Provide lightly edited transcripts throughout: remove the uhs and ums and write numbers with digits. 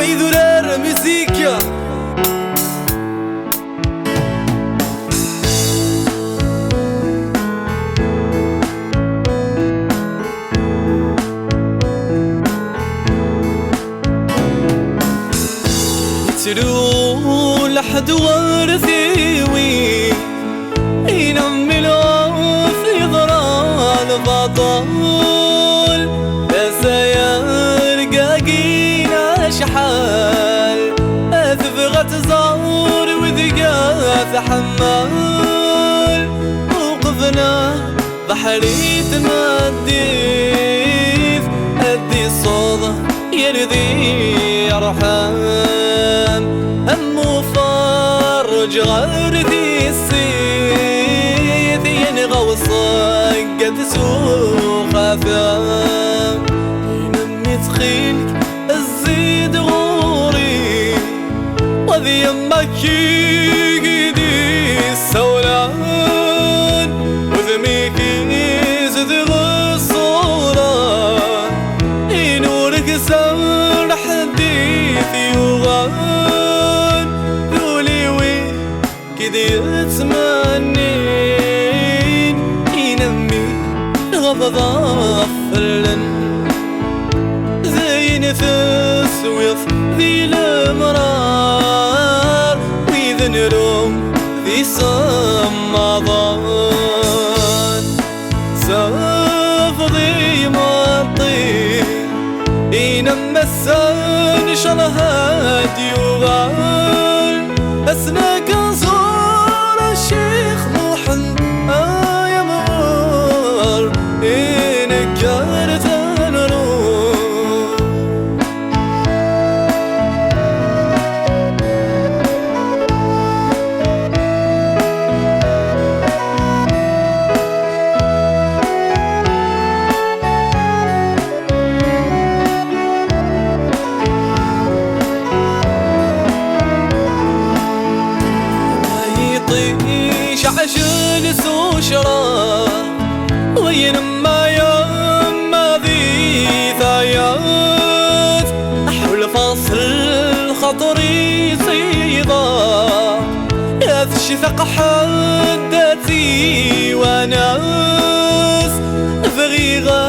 يعيدوا لنا مزيكا. يتلو لحد ورثيوي ينملوا في ضرع البطل، بس يرقاقين شحال أثبغت زار وذقاث حمال، وقفنا بحري تمديث أدي الصوض يرضي أرحام، أمو فرج غردي السيث ينغو صقت سوق أفام، ينمي تخيلك الزيد غوري وذي يمك يقدي السولان، وذميك يزدغ الصورة ينورك سر حديث يغان، ذولي وين كدي يتمنين ينمي غضضاف فلن، زي نفس ويف ذي المرار، وإذا نروم ذي سمضان، سافضي مطير ينمى السن شرهات يغال، أسناك زور الشيخ محمد يا مغار إنكرت عشان سوشرا وينما يما ذي ثايات، أحول فاصل خطري صيدا ياثش ثق حدتي وناس، فغيغة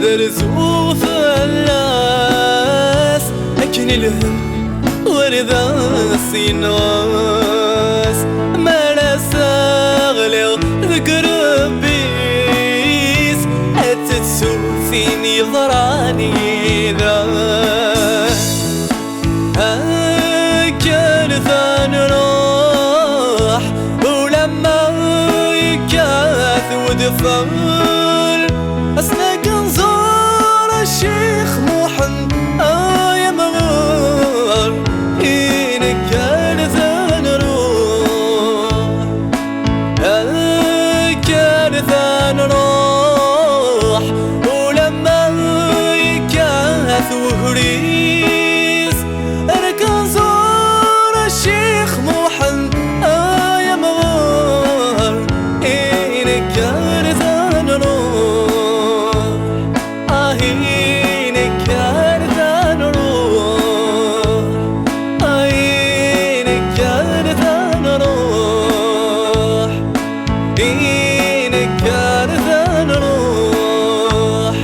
ذرزو فلاس، لكن الهم ورذا سيناس ما ذكر بيس أتتسوثيني ضراني ذا، كان ثان راح ولما يكاث ودفل، أسناك نزور الشيخ محمد يا مغار إنك كان ثان نروح، ولما يكاث وهريس أركان زور الشيخ محمد يا مغار إنك كارث نروح، إنك كارث نروح، إنك كارث نروح، إنك كارث نروح،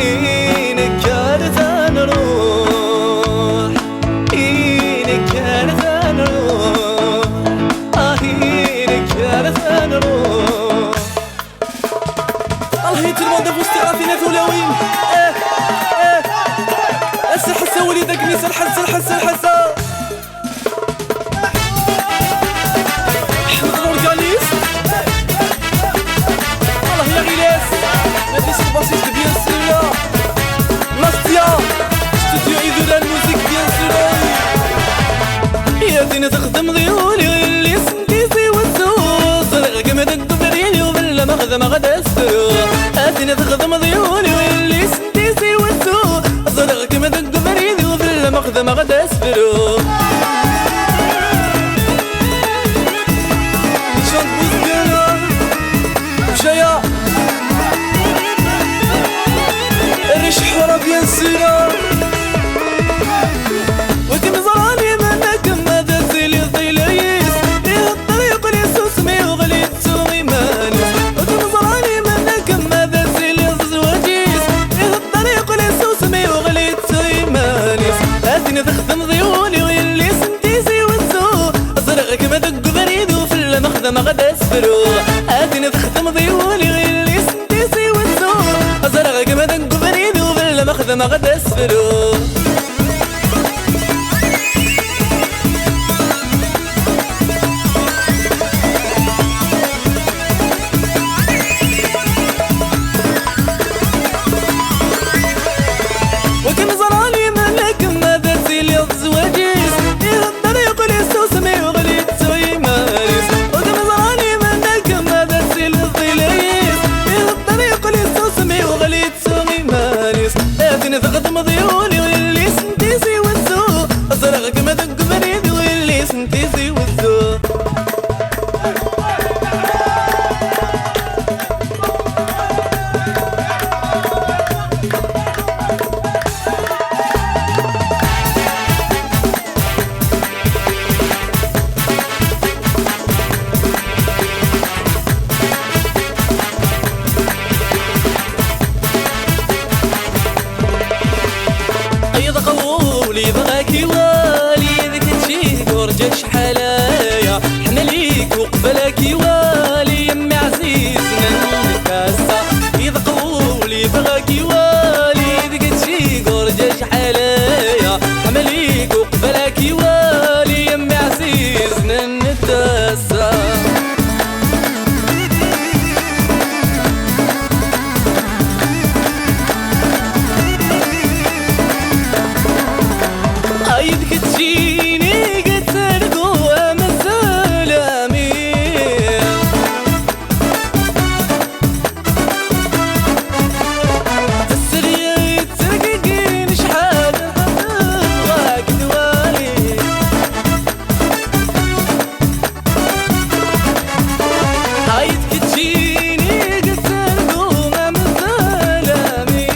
إنك كارث نروح، إنك كارث نروح، إنك كارث نروح. الله يتلمون بوستي رافينا ثلاوين الحسة وليد كنيسة الحسة الحسة الحسة أحمد الأورغانيست. الله يا غيلاس هادي سي باسيست بيان سور ناستيا ستوديو عيدو لا الموسيك بيان سور. يا زينة تخدم ضيولي اللي سنتيسي والسوق صدقك ما تدبريني وبلا ماخذة ما غدا السوق. يا زينة تخدم ضيولي اللي سنتيسي والسوق صدقك ما تدبريني وبلا ماخذة ما غدا السوق. شنط بوزقنا وشايا الريش حورة بيان سور. ما غدا سفرو ادينا تخدم ضيولي غير اللي سنتيسي والسوق ازرق كما دنقو بريدو بلا ماخذ ما غدا سفرو تخدم ضيولي واللي سنتيسي والسوق ازرق كما دق بريد واللي سنتيسي والسوق قولي بغاكي والي ذاك تجيك ورجع شحالايا حنا ليك وقبلك والي يمي عزيزنا نكاسا إذا قولي بغاكي والي ذاك تجيك ورجع شحالايا حنا ليك وقبلك والي يمي عزيزنا نكاسا عيدك تجيني قد تلقوها مسلامي السرية ترققين شحال نبغاك دوالي عيدك تجيني قد تلقوها مسلامي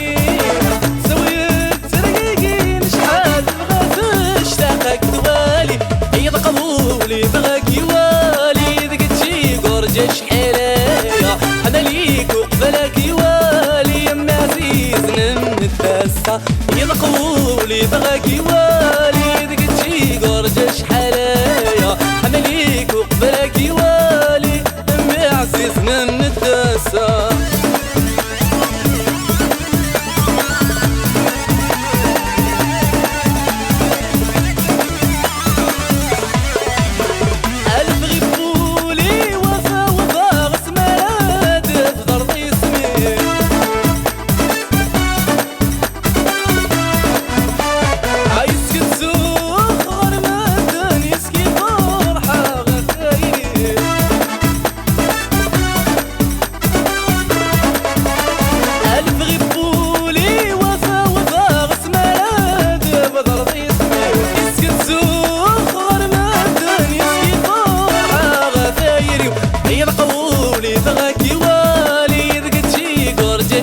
سويت ترققين شحال اشتاقك دوالي ايضا قبولي بغاك يوالي ذاك تجيك ورجع شحالايا انا ليك وقبلك يوالي يما عزيزنا نتبسى ايضا قبولي بغاك يوالي ذاك تجيك ورجع شحالايا انا ليك وقبلك يوالي يما عزيزنا نتبسى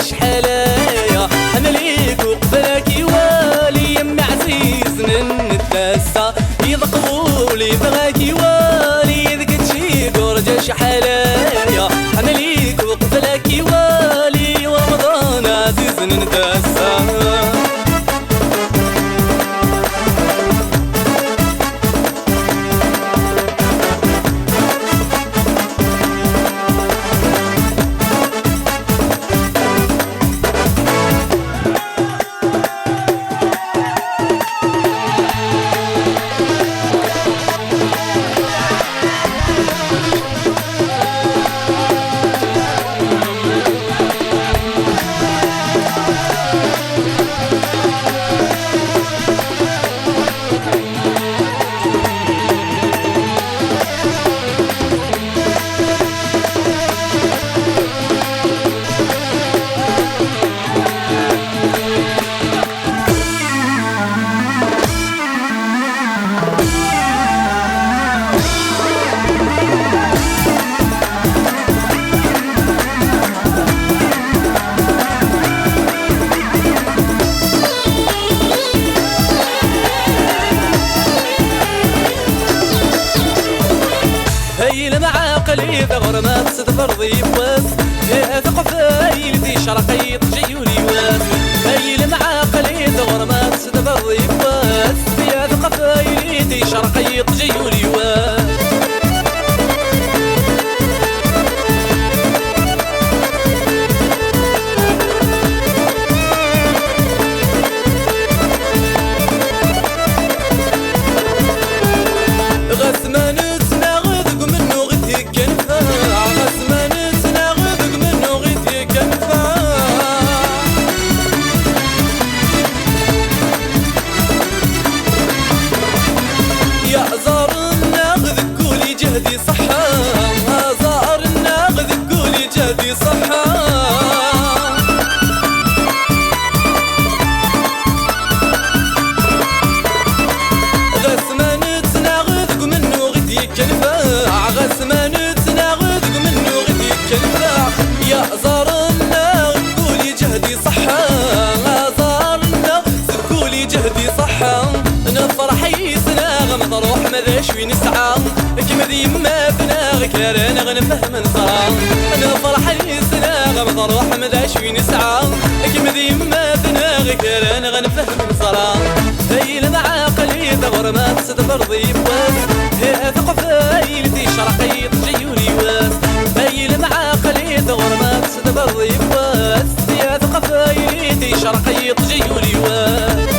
شحالايا انا ليك وقبلك يوالي يمي عزيزنا نتبسى إذا قبولي بغاك يوالي ذاك تجيك ورجع شحالايا انا ليك وقبلك يوالي ورمضان عزيزنا نتبسى عقلي ثغر ما تستفر ضيف واس ثقف ايلتي شرقيط جيولي واس هيل مع عقلي ثغر ما تستفر ضيف واس ثقف ايلتي شرقيط جيولي واس يا زارنا قولي جهدي صحة، زارنا قولي جهدي صحة. نفرح يسنا غمض روح ماذا شوي نسعى، كيما ديما بناغك رانا غنفهم نصرى. نفرح يسنا غمض روح ماذا شوي نسعى، كيما ديما بناغك رانا غنفهم نصرى. هاي المعاقل ثغر ما تصدفر ضيف واس، هي ثقف هايلتي شرقية جيولي واس. هاي المعاقل ثغر ما تصدفر ضيف واس، هي ثقف هايلتي شرقية جيولي واس.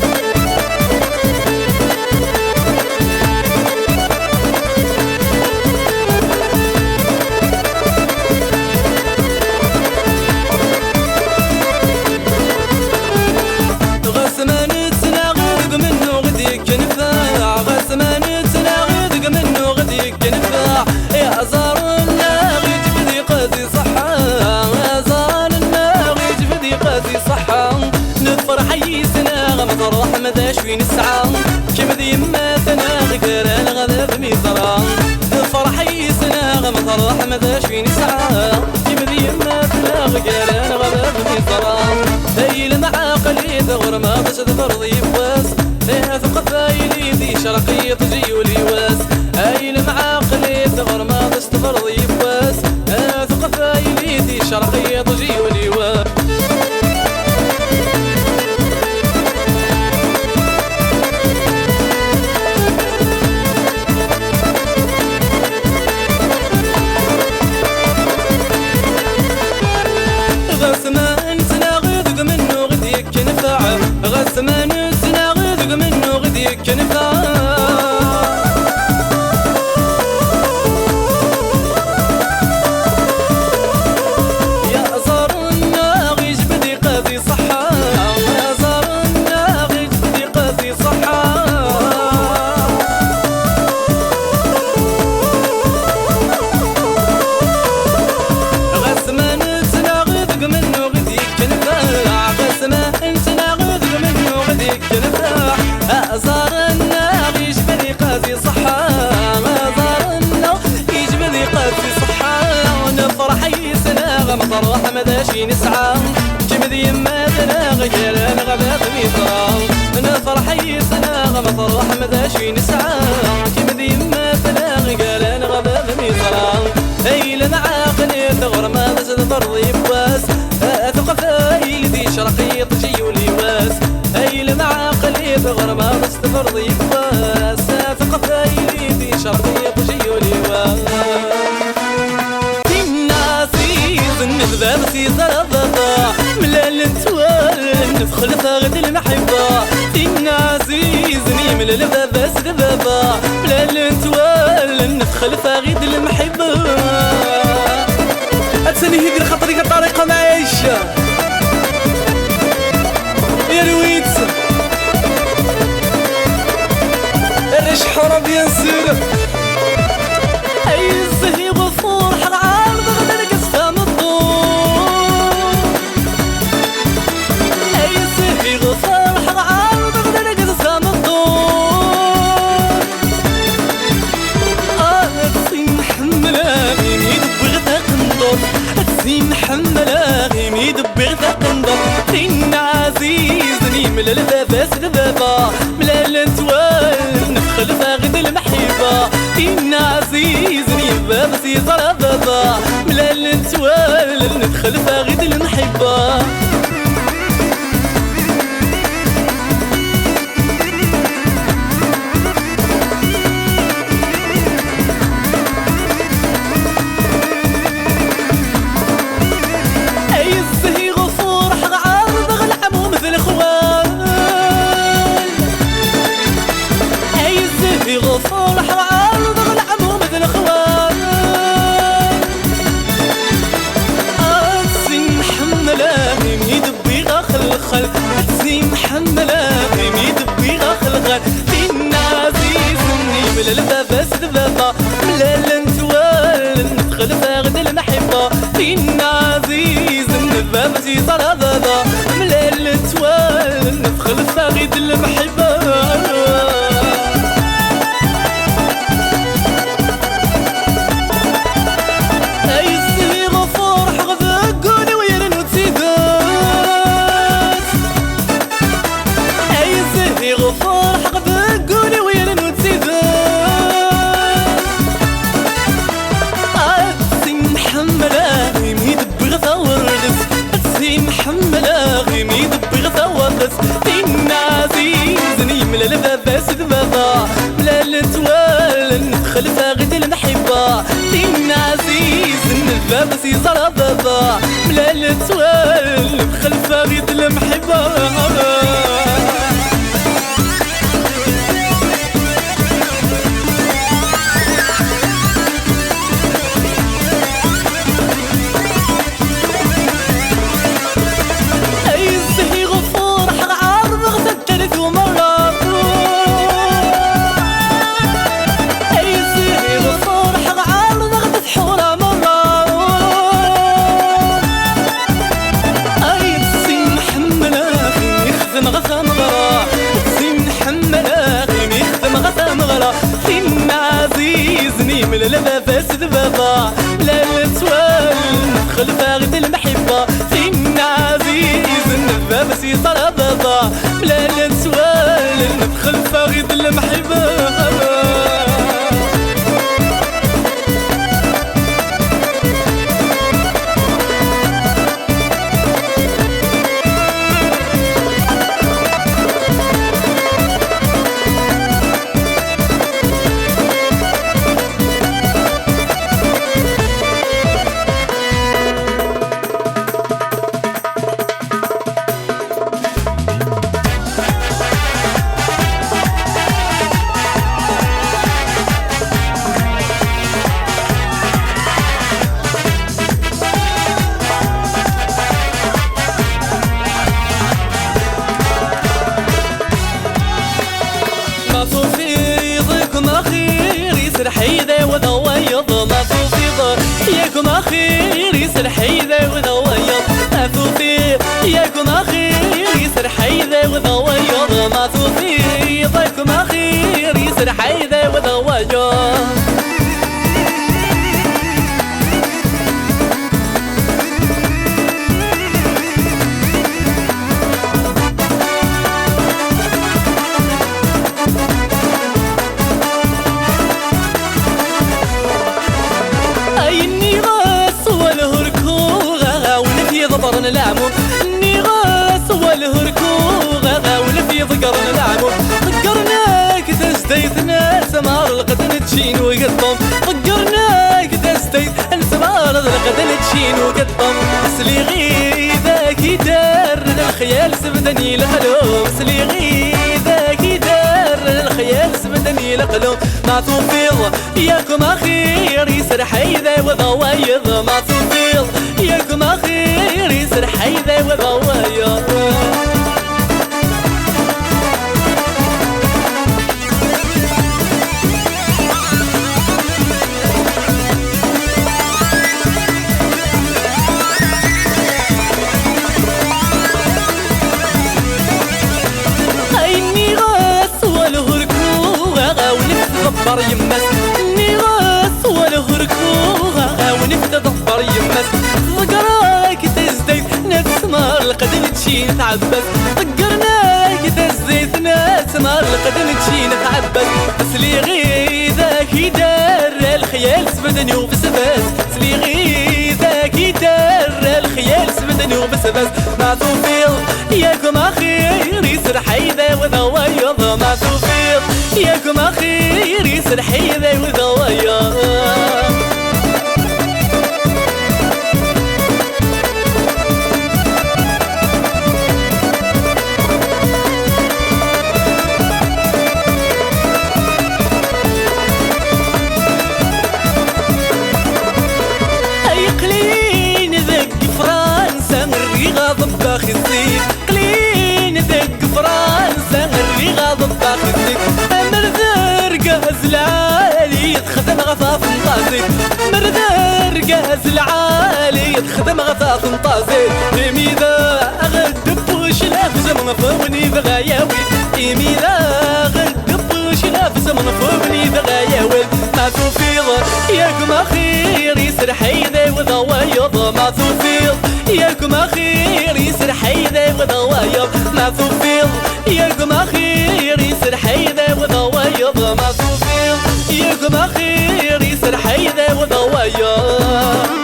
روح ماذا شوي نسعى، كيما ديما تناغك رانا غدا بميطرة. الفرح يسنا غمض روح ماذا شوي نسعى، كيما ديما تناغك رانا غدا بميطرة. هاي المعاقل ثغر ما تشدفر ضيف واس، هي ثقف هايلي شرقية جيولي واس. هاي المعاقل ثغر ما تشدفر ضيف واس، هي ثقف هايلي شرقية جيولي واس. غسمان تناغذق منه غديك كنفا. يا زارنا غيج بدي قاضي صحة، يا زارنا غيج بدي قاضي صحة. غسمان تناغذق منه غديك كنفا، غسمان زارنا يجبني قاسي صحة، زارنا يجبني قاسي صحة. ونفرح يسنا غمض روح ماذا شي نسعى، كيما ديما تناغك رانا غدا بميطرة. نفرح يسنا غمض روح ماذا شي نسعى، كيما ديما تناغك رانا غدا بميطرة. هاي المعاقل ثغر ما تشدفر ضيف واس، ثقف هايلتي شرقية جيولي واس. هاي المعاقل ثغر ما تشدفر ضيف واس، ثقف هايلتي شرقية جيولي واس. الناسيز النذباب سيزر الضبا، ملال نتوال نفخل ثاغد المحبة. الناسيز نيمل الباب سدبابا، ملال نتوال نفخل ثاغد المحبة. أتسني هيدي خطري كطريقة معيشة يا رويت الريش حرب ينسر. أي الزهي غفور حق عارض غدا القصة مضبوط. أي الزهي غفور حق عارض غدا القصة مضبوط. أتسي محملة غيم يدبغ ذا قندر، أتسي محملة غيم يدبغ ذا قندر. إن عزيزني ملال الباب سدبابا، ملال نتوال نفخل فاغد المحبة. إن عزيزني باب سيزر بابا، ملال نتوال ندخل فاغد المحبة. غفور حرام ضغل عمو مثل خوان. أتسي خلفها غيد المحبة خلفها غيد المحبة دين عزيز الباب سيصار بابا ملا التوالف خلفها غيد المحبة من الباب فاسد بابا لا التوال خلفها غيد المحبة فين عزيز الباب سيصار بابا لا التوال خلفها غيد المحبة حيدة وضويض ما توفيض ياكم أخير يسر حيدة وضويض ما توفيض ياكم أخير يسر حيدة وضويض ما توفيض ياكم أخير يسر حيدة وضويض نلعبو النغاس والهركوغة ولفي ذكرنا نلعبو ذكرناك تزديتنا سمار القتل تشين وقدم ذكرناك تزديت سمار القتل تشين وقدم اسلي غيذاك يدار الخيال سبدني لحلوم اسلي غيذاك يدار الخيال سبدني لحلوم ما توفيض ياكم اخير يسر حيذا وضوايض ما توفيض ياكم اخير يسر حيذا وضوايض ضبر يمس النغاس والهركوها ونفت ضبر يمس ذكراك تزديت نفس مار القدم تشين تعبس ذكرناك تزديت نفس مار القدم تشين تعبس بس لي غيذاك يدار الخيال سبدني وبسباس بس لي غيذاك يدار الخيال سبدني وبسباس ما توفيض ياكم اخير يسر حيذا وضوايض ما توفيض ياكم اخير يسر حيذا وضوايض ضباخ الزيت قليل دق فرنسا الريغة ضباخ الزيت مرذر قهز العالي يتخدم غطاف مطازي مرذر قهز العالي يتخدم غطاف مطازي ميدا اغدب وش الافزم فوني بغاية عيمي ذا قبل شنافس من فوقني ذا غايول ما توفيض ياكم أخير يسر حيدي وضوايض ما توفيض ياكم أخير يسر حيدي وضوايض ما توفيض ياكم أخير يسر حيدي وضوايض ما توفيض ياكم أخير يسر حيدي وضوايض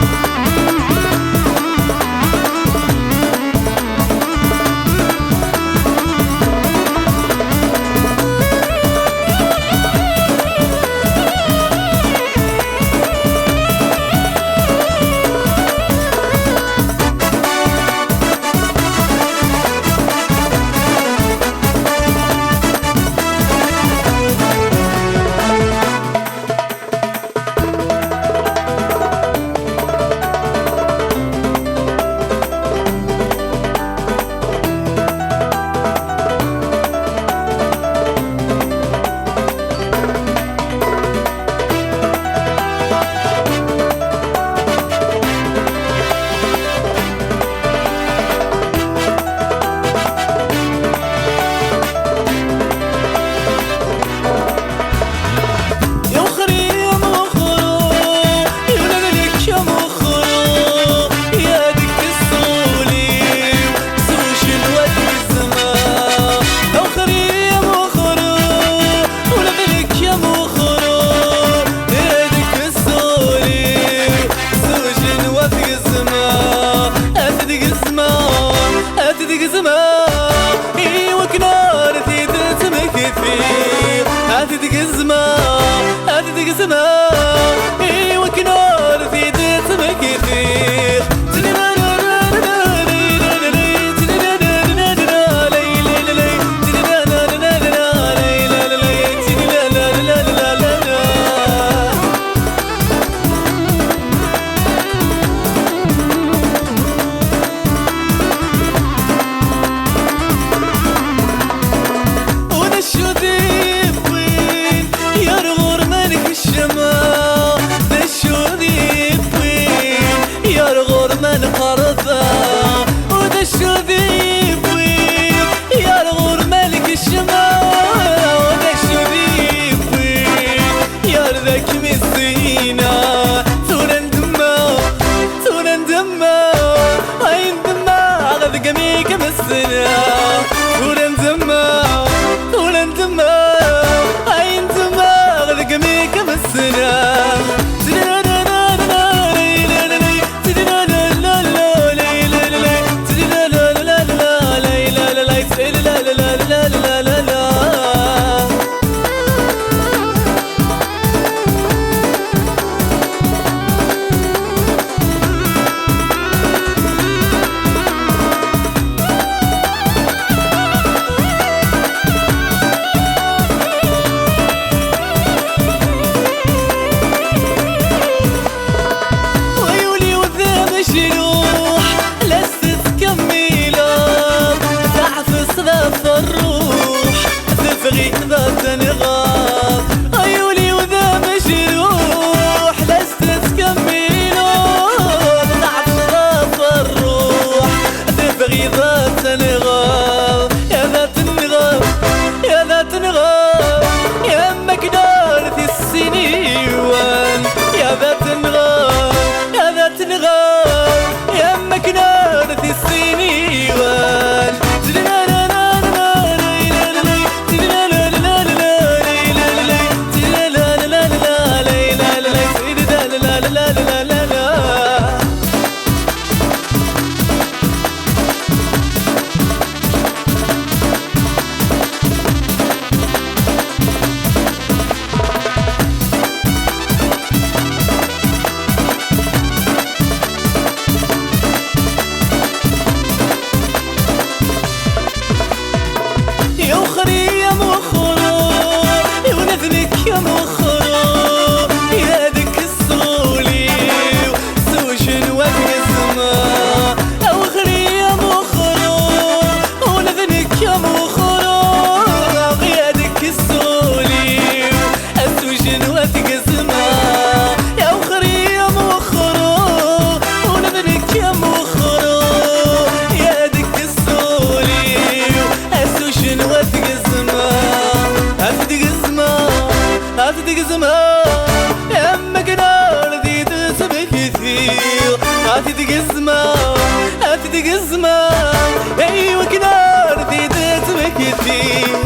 صدق الزمان ايوه كذا رديت بكثير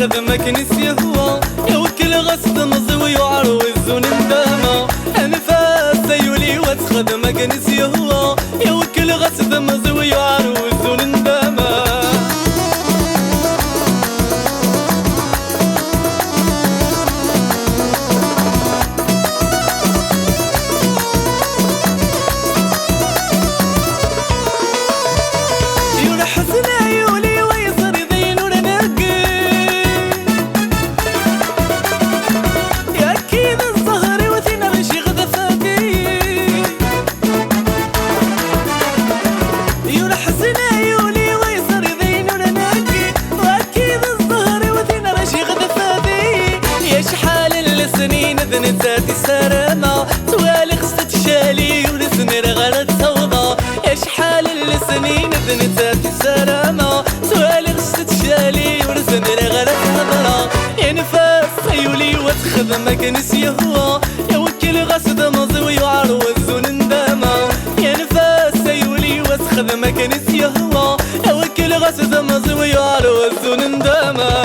وتخدم كنس يهوى يوكل غصد مزوي وعروز وندامة أنفاس يولي وتخدم كنس يهوى يوكل غصد مزوي وعروز وندامة ذاتي سرامة توالي خصت شالي ونسمر غلط صوضة يا شحال السنين ذاتي سرامة توالي خصت شالي ونسمر غلط صوضة يا نفاس سيولي وتخدم كنس يهوى يوكل غصد مزوي وعروز وندامة يا نفاس سيولي وتخدم كنس يهوى يوكل غصد مزوي وعروز وندامة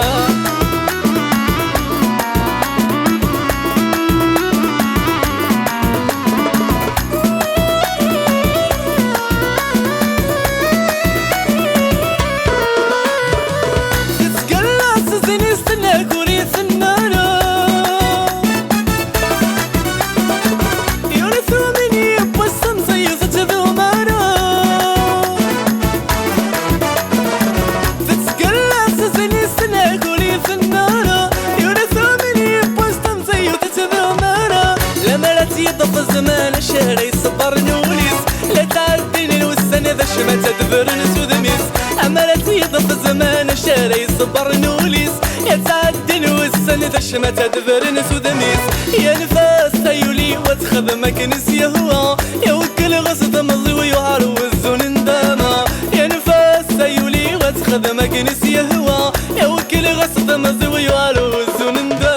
يضف الزمان الشهر يصبر نوليس لا تعدين الوسن ذا شمت تدبرنس وذميس أمرت يضف الزمان الشهر يصبر نوليس يا تعدين الوسن ذا شمت تدبرنس وذميس يا نفاس يولي وتخدم كنس يهوى يوكل غصد مضوي وعروز وندامة يا نفاس يولي وتخدم كنس يهوى يوكل غصد مضوي وعروز وندامة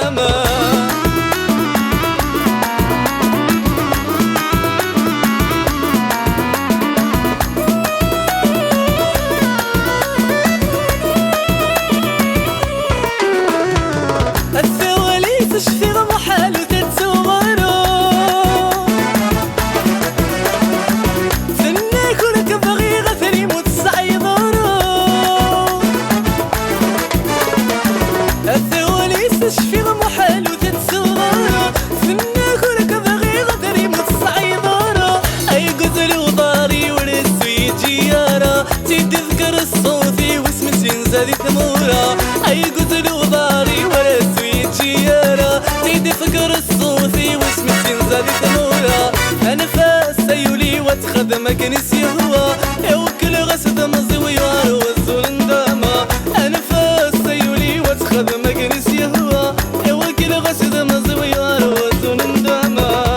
تشفيغ محال وتتصورو فناك ولك بغي غثري متصعيدورو الثواليس تشفيغ محال وتتصورو فناك ولك بغي غثري متصعيدورو أي قتل وضاري ورسوي جيارة تذكر الصوفي واسم زادي ثمورة أي قتل وضاري ورسوي جيارة تفكر الصوفي واسمي زادي ثمورة أنفاس يولي وتخدم كنس يهوى يوكل غسد مزوي وعروز وندامة أنفاس يولي وتخدم كنس يهوى يوكل غسد مزوي وعروز وندامة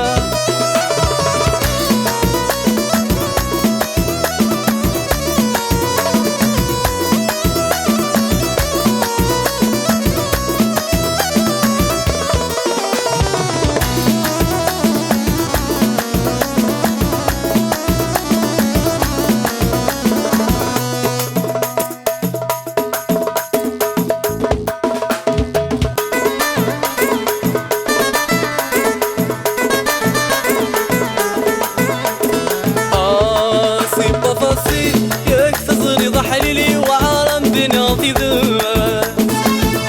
ياك تزري ضحليلي وعالم بناطي ذات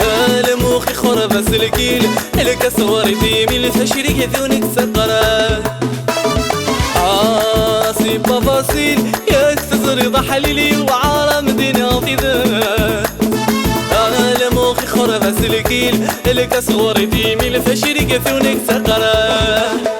هالموخي خرب سلكيل لك صوري ديمي الفشري يذونك سقرات سي بفاصيل ياك تزري ضحليلي وعالم بناطي ذات هالموخي خرب سلكيل لك صوري ديمي الفشري يذونك سقرات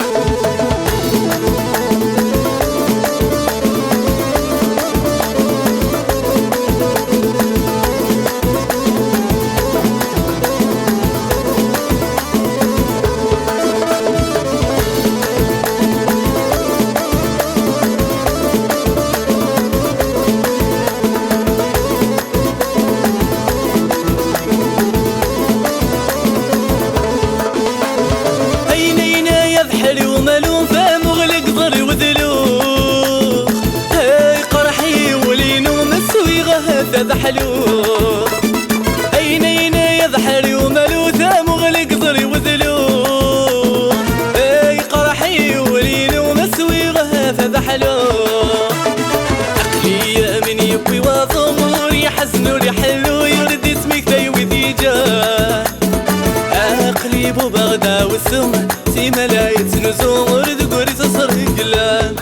عقلي بو بغدا والسم سيما لا يتنزو ورد قوري تصري قلان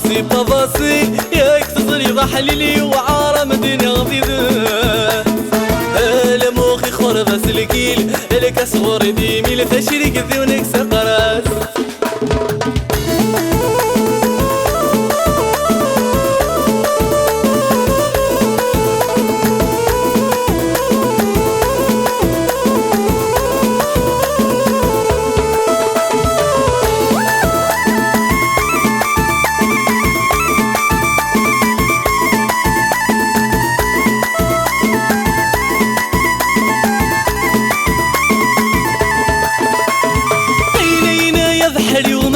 سي باباسي ياك تصري ضحليلي وعارة مدينة غضيدة لموخي خربة سلكيل لك أصغر ديمي لفشري كذي ونكسر قراس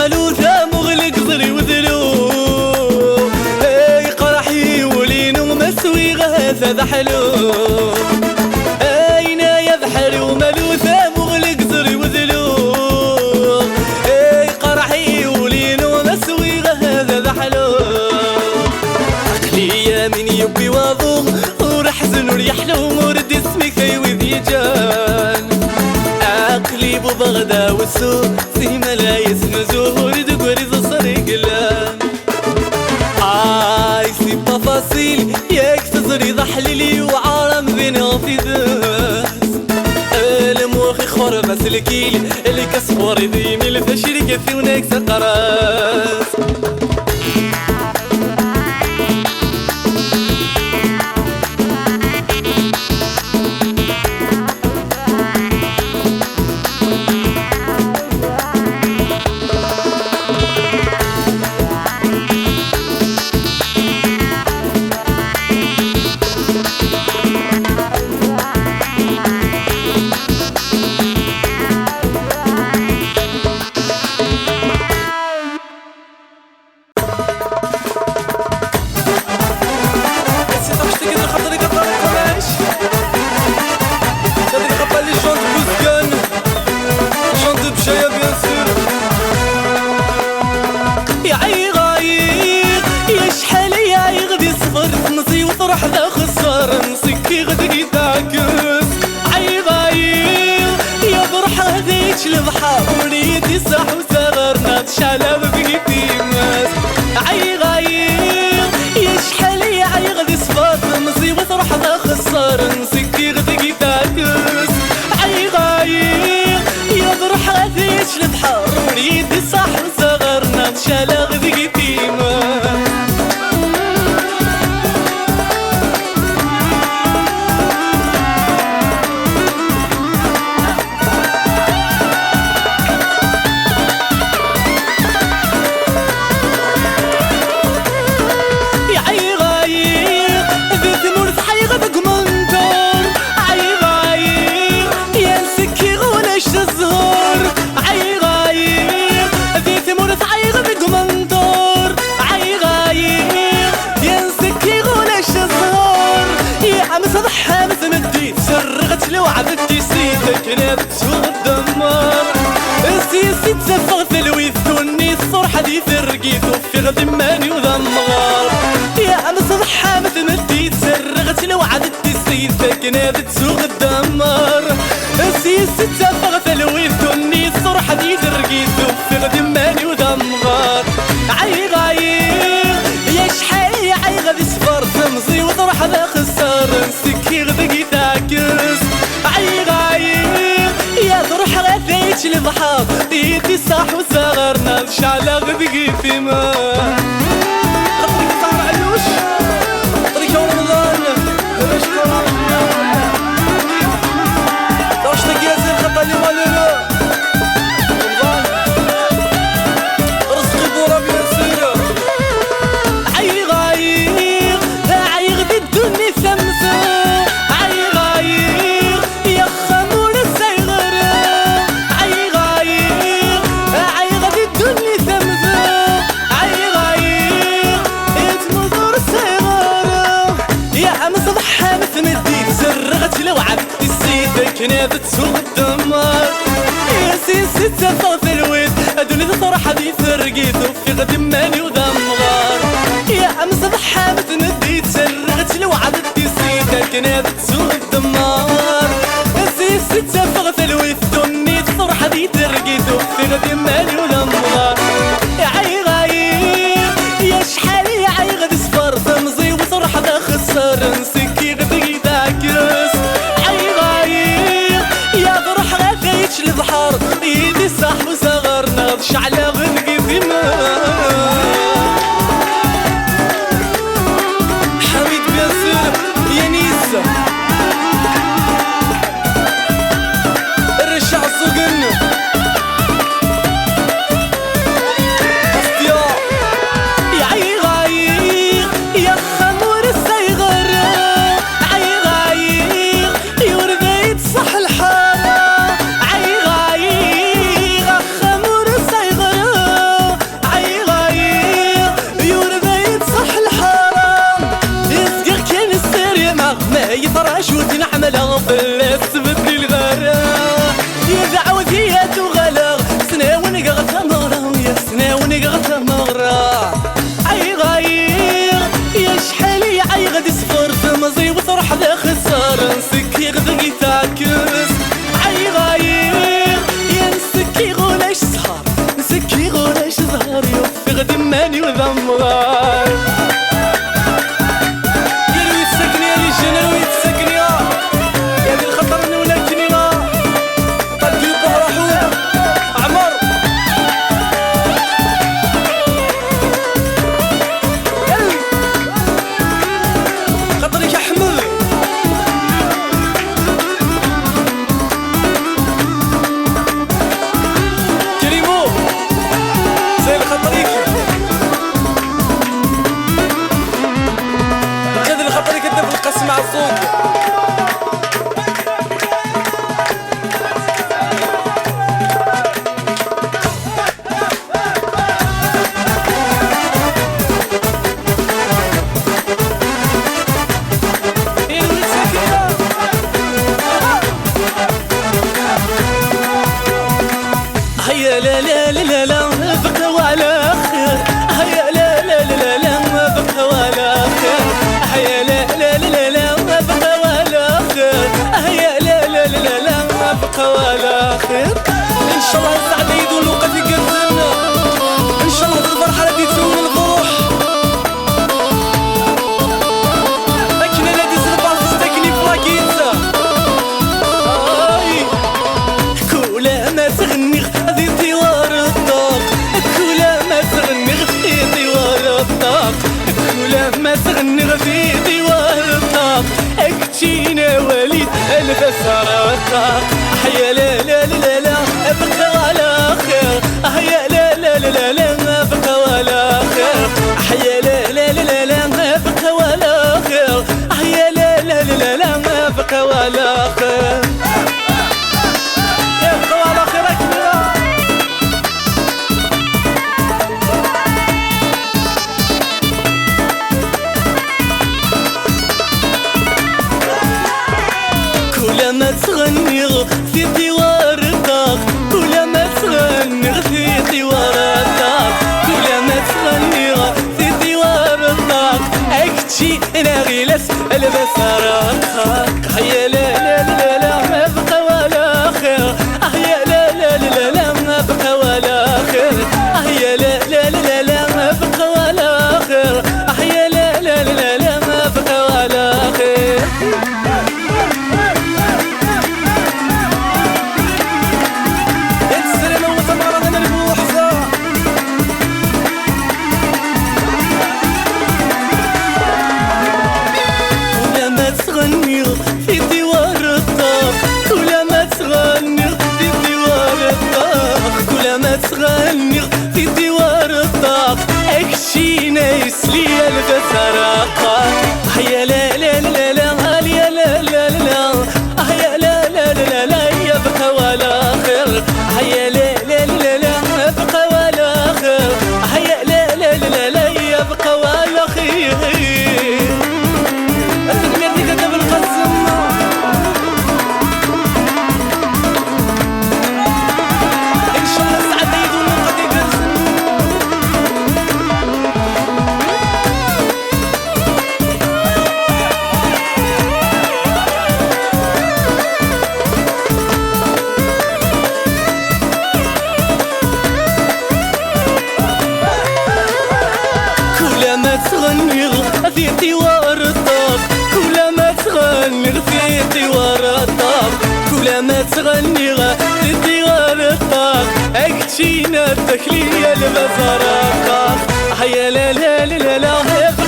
ملوثة مغلق ظري وذلو قرحي ولين ومسوي غاثة ذحلو اينا يذحل وملوثة مغلق ظري وذلو قرحي ولين ومسوي غاثة ذحلو عقلية من يبي واضوغ ورحزن وريحلو مورد اسمك وذي جان عقلي بو بغدا والسوق سيما لا يسمزو ورد قريض صريق لان سي بافاسيل ياك تصري ضحليلي وعالم بين غفيداس الموخي خربة سلكيل اللي كسبور ديمي لفشري كثي وناك سقراس وطرح ذا خسارة نسكي غدقي تعكس عيغايل يا برح هذيك البحر وليدي صح وصغرنا تشعل بقيتي ماس عيغايل يشحل يا عيغدي صفات نسي وطرح ذا خسارة نسكي غدقي تعكس عيغايل يا برح هذيك البحر وليدي صح وصغرنا تشعل بقيتي ماس صبحها مثل مديت سرغت لو عبدتي سيدك نابت وغدمار السيسي تسفغ في الويث وني الصرحة دي فرقيت وفي غدماني وذمغار يا عم صبحها مثل مديت سرغت لو عبدتي سيدك نابت وغدمار السيسي تسفغ في الويث وني الصرحة دي فرقيت وفي غدماني وذمغار عيغاير يا شحال يا عيغادي صفر تمزي وطرح ذا خسار نسكي غدقي تعكس عيغاير يا طرح غثيتش البحر ديتي صح وصغرنا شعلة غدقي في ماء طريق صار علوش طريق رمضان شكرا لو اشتاق يا زين خطا لي مالنا رمضان رزقي بورا بيا سيرة عيغاير عيغدي الدنيا ثمسة عيغاير يا خمول السيغر عيغاير عيغدي الدنيا ثمسة عيغاير يتنظر السيغر يا عم صبحها مثل مديت سرغت لو عبدتي سيدك نابت سوق الدمار يا سيسي تسفغ في الويد ادوني تصرح دي فرقيت وفي غدماني وذمغار يا عم صبحها مثل مديت سرغت لو عبدتي سيدك نابت سوق الدمار يا سيسي ستافغ ثلوي ثني الصرحة دي ترقيتو في غد مالي ولا مغار عي غاير يا شحالي عي غد صفر تمزي وصرحة دا خسر نسكي غدي داكس عي غاير يا ضرح غايتش البحر ايدي صاحب وصغر ناض شعلة غنقي في حميد بياسر يا نيسا الرشع السوقن أصدياء يا عي غاير يا خمور السيغر عي غاير يوربيت صح الحارة عي غاير يا خمور السيغر عي غاير يوربيت صح الحارة يصدق كان السريع ما يطرش وتنعمل في تبدلي الغرام يا دعوتيات وغلا سناون قغت مغرا يا سناون قغت مغرا عي غاير يا شحالي عي غادي صفر تمزي وصرح ذا خسار نسكي غدي تعكس عي غاير يا نسكي غولاش سهر نسكي غولاش ظهر يوفي غدي ماني وذمغار يا لوي تسكني يا لي جنا لوي تسكني يا لي الخطر نولاتني طلقي بهرحو عمر خطرك يا حمد كريمو زي الخطريك خذ الخطريك انت في القسم مع الصوت هيا لا لا لا لا بقى ولا خير هيا لا لا لا لا بقى ولا خير هيا لا لا لا لا بقى ولا خير هيا لا لا لا لا بقى ولا خير ان شاء الله السعد يدول وقت يقدرنا ان شاء الله الفرحة التي تسوي الفرح لكن انا دي سلطة تستكني فلاكيتسا كل ما تغني غادي طوار الطاق كل ما تغني غادي طوار الطاق كل ما تغني غادي طوار الطاق اكتينا وليد البسارة الطاق حيا لا لا لا لا بقى ولا خير حيا لا لا لا لا بقى ولا خير حيا لا لا لا لا بقى ولا خير حيا لا لا لا لا بقى ولا خير يبقى على خيرك كل ما تغني في دوار الطاق كل ما تغني في دوار الطاق كل ما تغني في دوار الطاق اكتشي انا غيلس البسارة الطاق حيا لا لا لا لا ما بقى ولا خير هيا لا لا لا لا ما بقى ولا خير هيا لا لا لا لا ما بقى ولا خير هيا لا لا لا لا ما بقى ولا خير في طوار الطاق كل ما تغني غفيتي ورا الطاق كل ما تغني غفيتي ورا الطاق اكتشينا التكلية البزارة الطاق حيا لا لا لا لا